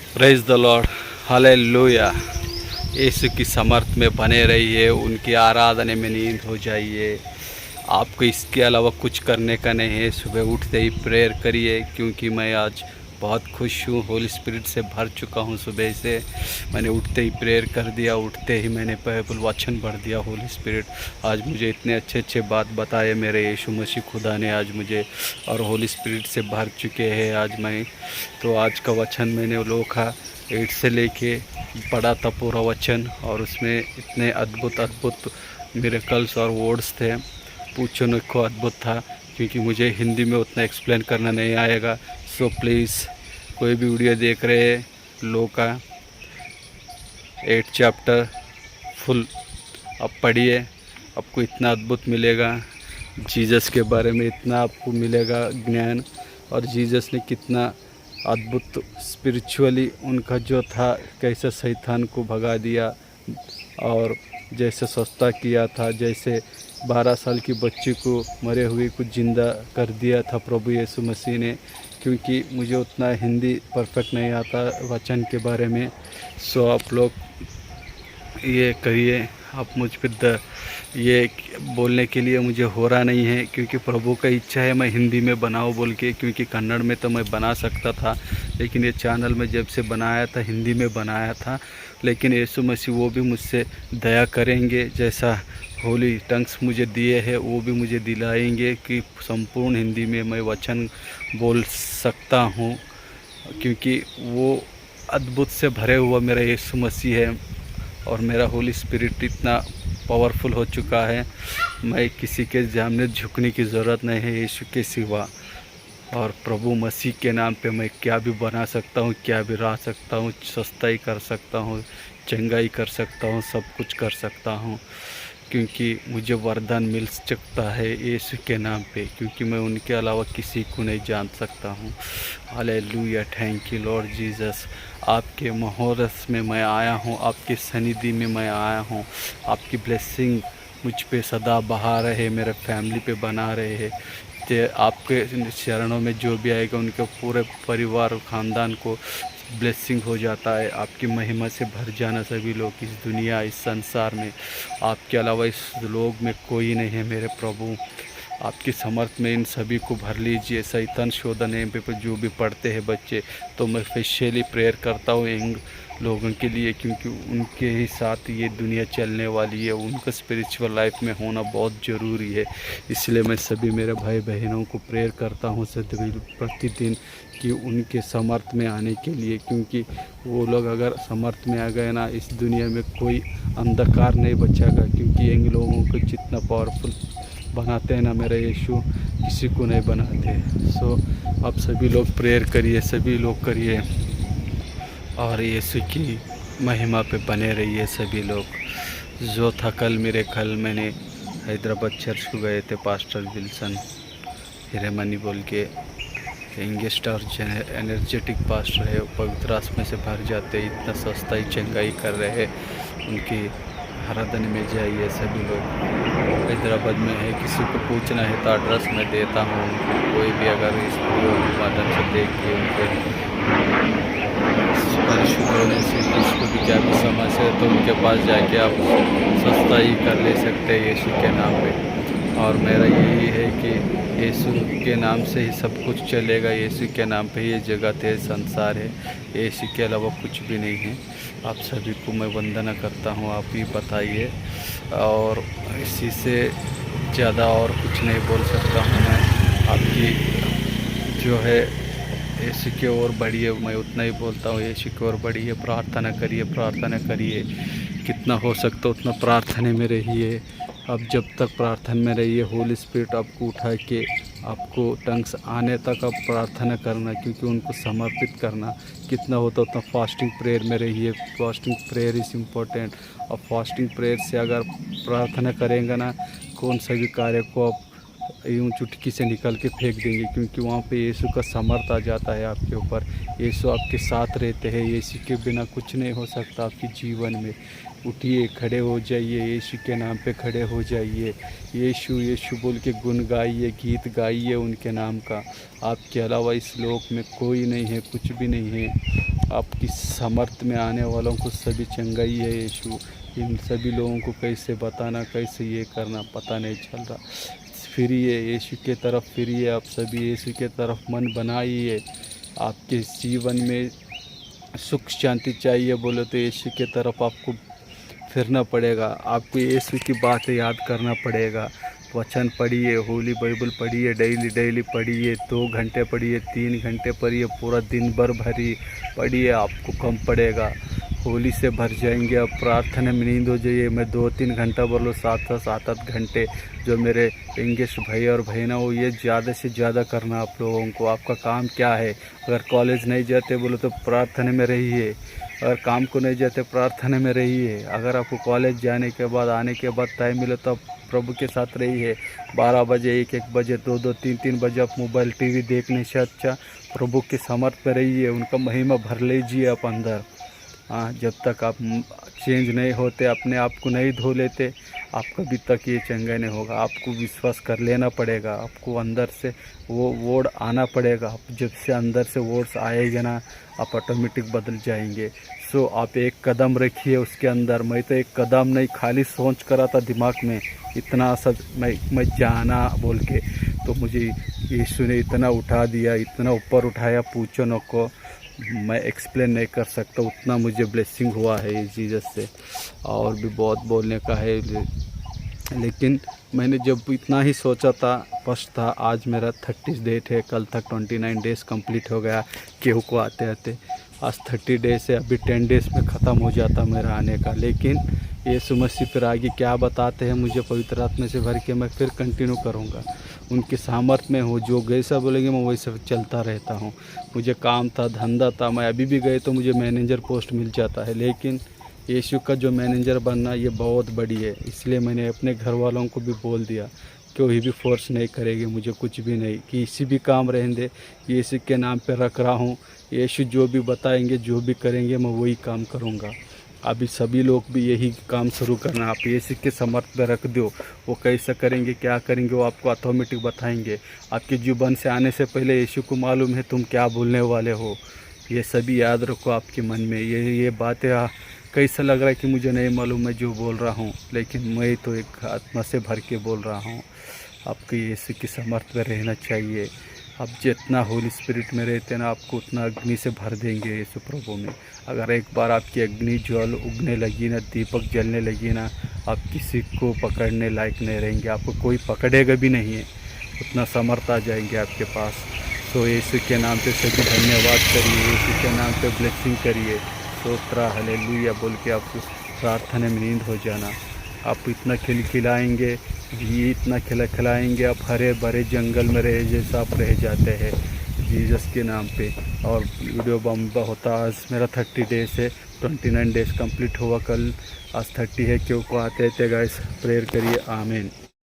Praise the lord, hallelujah. यीशु की समर्थ में बने रहिए, उनकी आराधना में नींद हो जाइए। आपको इसके अलावा कुछ करने का नहीं है। सुबह उठते ही प्रेयर करिए, क्योंकि मैं आज बहुत खुश हूँ, होली स्पिरिट से भर चुका हूँ। सुबह से मैंने उठते ही प्रेयर कर दिया, उठते ही मैंने बाइबल वचन पढ़ दिया। होली स्पिरिट आज मुझे इतने अच्छे अच्छे बात बताए मेरे यीशु मसीह खुदा ने आज मुझे, और होली स्पिरिट से भर चुके हैं आज मैं। तो आज का वचन मैंने लोका 8 से लेके पढ़ा था पूरा वचन, और उसमें इतने अद्भुत अद्भुत मिरेकल्स और वर्ड्स थे, पूछो न को अद्भुत था। क्योंकि मुझे हिंदी में उतना एक्सप्लेन करना नहीं आएगा। सो प्लीज़ कोई भी वीडियो देख रहे हैं लोका 8 चैप्टर फुल आप पढ़िए, आपको इतना अद्भुत मिलेगा। जीसस के बारे में इतना आपको मिलेगा ज्ञान, और जीसस ने कितना अद्भुत स्पिरिचुअली उनका जो था, कैसे शैतान को भगा दिया और जैसे सस्ता किया था, जैसे 12 साल की बच्ची को मरे हुए को ज़िंदा कर दिया था प्रभु यीशु मसीह ने। क्योंकि मुझे उतना हिंदी परफेक्ट नहीं आता वचन के बारे में, सो आप लोग ये करिए। आप मुझ पर ये बोलने के लिए मुझे हो रहा नहीं है, क्योंकि प्रभु का इच्छा है मैं हिंदी में बनाऊँ बोल के। क्योंकि कन्नड़ में तो मैं बना सकता था, लेकिन ये चैनल में जब से बनाया था हिंदी में बनाया था। लेकिन यीशु मसीह वो भी मुझसे दया करेंगे, जैसा होली टंग्स मुझे दिए हैं वो भी मुझे दिलाएंगे कि संपूर्ण हिंदी में मैं वचन बोल सकता हूँ। क्योंकि वो अद्भुत से भरे हुआ मेरा यीशु मसीह है, और मेरा होली स्पिरिट इतना पावरफुल हो चुका है, मैं किसी के सामने झुकने की ज़रूरत नहीं है यीशु के सिवा। और प्रभु मसीह के नाम पे मैं क्या भी बना सकता हूँ, क्या भी रह सकता हूँ, सस्ताई कर सकता हूँ, चंगाई कर सकता हूँ, सब कुछ कर सकता हूँ। क्योंकि मुझे वरदान मिल सकता है यीशु के नाम पे, क्योंकि मैं उनके अलावा किसी को नहीं जान सकता हूँ। Hallelujah, thank you Lord Jesus. आपके मुहूर्त में मैं आया हूँ, आपके सनिधि में मैं आया हूँ। आपकी ब्लेसिंग मुझ पे सदा बहा रहे, मेरे फैमिली पे बना रहे हैं। आपके चरणों में जो भी आएगा उनके पूरे परिवार और ख़ानदान को ब्लेसिंग हो जाता है। आपकी महिमा से भर जाना सभी लोग इस दुनिया, इस संसार में। आपके अलावा इस लोक में कोई नहीं है मेरे प्रभु। आपकी समर्थ में इन सभी को भर लीजिए। शैतान शोधन है पे जो भी पढ़ते हैं बच्चे, तो मैं स्पेशली प्रेयर करता हूँ इन लोगों के लिए, क्योंकि उनके ही साथ ये दुनिया चलने वाली है। उनका स्पिरिचुअल लाइफ में होना बहुत ज़रूरी है। इसलिए मैं सभी मेरे भाई बहनों को प्रेयर करता हूँ प्रतिदिन कि उनके समर्थ में आने के लिए, क्योंकि वो लोग अगर समर्थ में आ गए ना, इस दुनिया में कोई अंधकार नहीं बचेगा। क्योंकि इन लोगों को जितना पावरफुल बनाते हैं ना मेरे यीशु, किसी को नहीं बनाते। सो आप सभी लोग प्रेयर करिए, सभी लोग करिए, और यीशु की महिमा पे बने रहिए सभी लोग। जो था कल मेरे मैंने हैदराबाद चर्च को गए थे, पास्टर विल्सन हिरेमनी बोल के, यंगेस्ट और एनर्जेटिक पास्टर है, पवित्र आत्मा से भर जाते, इतना सस्ता चंगाई कर रहे हैं। उनकी आराधना में जाइए सभी लोग। हैदराबाद में है, किसी को पूछना है तो एड्रेस मैं देता हूँ। कोई भी अगर इस वीडियो के माध्यम से देख के उनके परिशुद्ध होने से किसी को भी क्या भी समस्या है तो उनके पास जाके आप सस्ता ही कर ले सकते हैं यीशु के नाम पे। और मेरा यही है कि यीशु के नाम से ही सब कुछ चलेगा। यीशु के नाम पे ये जगत है, संसार है, यीशु के अलावा कुछ भी नहीं है। आप सभी को मैं वंदना करता हूँ। आप ही बताइए, और इसी से ज़्यादा और कुछ नहीं बोल सकता हूँ मैं। आपकी जो है यीशु की ओर बढ़िए, मैं उतना ही बोलता हूँ। यीशु की ओर बढ़िए, प्रार्थना करिए, प्रार्थना करिए, कितना हो सकता उतना प्रार्थना में रहिए। अब जब तक प्रार्थना में रहिए, होली स्पिरिट आपको उठा के आपको टंग्स आने तक आप प्रार्थना करना, क्योंकि उनको समर्पित करना। कितना होता उतना फास्टिंग प्रेयर में रहिए। Fasting prayer is important. और फास्टिंग प्रेयर से अगर प्रार्थना करेंगे ना, कौन सा भी कार्य को आप यूँ चुटकी से निकल के फेंक देंगे, क्योंकि वहाँ पे यीशु का समर्थ आ जाता है आपके ऊपर। यीशु आपके साथ रहते हैं। यीशु के बिना कुछ नहीं हो सकता आपके जीवन में। उठिए, खड़े हो जाइए, यीशु के नाम पे खड़े हो जाइए। यीशु यीशु बोल के गुण गाइए, गीत गाइए उनके नाम का। आपके अलावा इस लोक में कोई नहीं है, कुछ भी नहीं है। आपकी सामर्थ्य में आने वालों को सभी चंगाई है यीशु। इन सभी लोगों को कैसे बताना, कैसे ये करना पता नहीं चल रहा। फिरिए यीशु के तरफ, फिरिए आप सभी यीशु के तरफ मन बनाइए। आपके जीवन में सुख शांति चाहिए बोले तो यीशु के तरफ आपको फिरना पड़ेगा। आपको यीशु की बातें याद करना पड़ेगा। वचन पढ़िए, होली बाइबल पढ़िए, डेली पढ़िए, 2 घंटे पढ़िए, 3 घंटे पढ़िए, पूरा दिन भर भरी पढ़िए, आपको कम पड़ेगा। होली से भर जाएंगे। अब प्रार्थना में नींद हो जाइए। मैं 2-3 घंटा बोलो, 7-8 घंटे जो मेरे इंग्लिश भाई और बहना हो, ये ज़्यादा से ज़्यादा करना आप लोगों को। आपका काम क्या है? अगर कॉलेज नहीं जाते बोलो तो प्रार्थना में रहिए। अगर काम को नहीं जाते प्रार्थना में रहिए। अगर आपको कॉलेज जाने के बाद, आने के बाद टाइम मिले तो प्रभु के साथ रहिए। 12 बजे, 1-1 बजे, 2-2, 3-3 बजे आप मोबाइल टीवी देखने से अच्छा प्रभु के समर्थ में रहिए। उनका महिमा भर लीजिए आप अंदर। हाँ, जब तक आप चेंज नहीं होते, अपने आप को नहीं धो लेते, आप कभी तक ये चंगा नहीं होगा। आपको विश्वास कर लेना पड़ेगा। आपको अंदर से वो वर्ड आना पड़ेगा। जब से अंदर से वर्ड्स आएगा ना, आप ऑटोमेटिक बदल जाएंगे। सो आप एक कदम रखिए उसके अंदर। मैं तो एक कदम नहीं, खाली सोच करा था दिमाग में इतना सब मैं जाना बोल के, तो मुझे यीशु ने इतना उठा दिया, इतना ऊपर उठाया, पूछो न को। मैं एक्सप्लेन नहीं कर सकता, उतना मुझे ब्लेसिंग हुआ है इस जीसस से। और भी बहुत बोलने का है, लेकिन मैंने जब इतना ही सोचा था, फर्स्ट था। आज मेरा 30 डेट है, कल तक 29 डेज़ कंप्लीट हो गया केहू को आते आते। आज 30 डेज़ है, अभी 10 डेज़ में ख़त्म हो जाता मेरा आने का। लेकिन यीशु मसीह फिर आगे क्या बताते हैं मुझे पवित्र आत्मा से भर के, मैं फिर कंटिन्यू करूँगा। उनके सामर्थ्य में हो, जो जैसा बोलेंगे मैं वैसे चलता रहता हूँ। मुझे काम था, धंधा था, मैं अभी भी गए तो मुझे मैनेजर पोस्ट मिल जाता है। लेकिन यीशु का जो मैनेजर बनना ये बहुत बड़ी है। इसलिए मैंने अपने घर वालों को भी बोल दिया, कोई भी फोर्स नहीं करेगी मुझे कुछ भी नहीं, कि किसी भी काम रहने दे, यीशु के नाम पे रख रहा हूँ। यीशु जो भी बताएंगे, जो भी करेंगे, मैं वही काम करूँगा। अभी सभी लोग भी यही काम शुरू करना। आप यीशु के समर्थ पे रख दो, वो कैसा करेंगे, क्या करेंगे, वो आपको ऑटोमेटिक बताएंगे। आपके जुबान से आने से पहले यीशु को मालूम है तुम क्या बोलने वाले हो। ये सभी याद रखो आपके मन में। ये बातें कैसा लग रहा है कि मुझे नहीं मालूम मैं जो बोल रहा हूँ, लेकिन मैं तो एक आत्मा से भर के बोल रहा हूँ। आपके यीशु की समर्थ में रहना चाहिए। आप जितना होली स्पिरिट में रहते हैं ना, आपको उतना अग्नि से भर देंगे यीशु प्रभु में। अगर एक बार आपकी अग्नि ज्वल उगने लगी ना, दीपक जलने लगी ना, आप किसी को पकड़ने लायक नहीं रहेंगे। आपको कोई पकड़ेगा भी नहीं है, उतना समर्थ आ जाएंगे आपके पास। तो यीशु के नाम पे सभी धन्यवाद करिए, यीशु के नाम पे ब्लेसिंग करिए, स्तोत्र हालेलुया बोल के आपको प्रार्थना में नींद हो जाना। आप इतना खिलाएंगे, ये इतना खिलाएंगे, आप हरे भरे जंगल में रहे जैसा आप रह जाते हैं जीसस के नाम पे। और वीडियो बम्बा होता। आज मेरा 30 डेज़ है, 29 डेज़ कंप्लीट हुआ कल, आज 30 है। क्यों को आते थे गाइस, प्रेयर करिए। आमीन।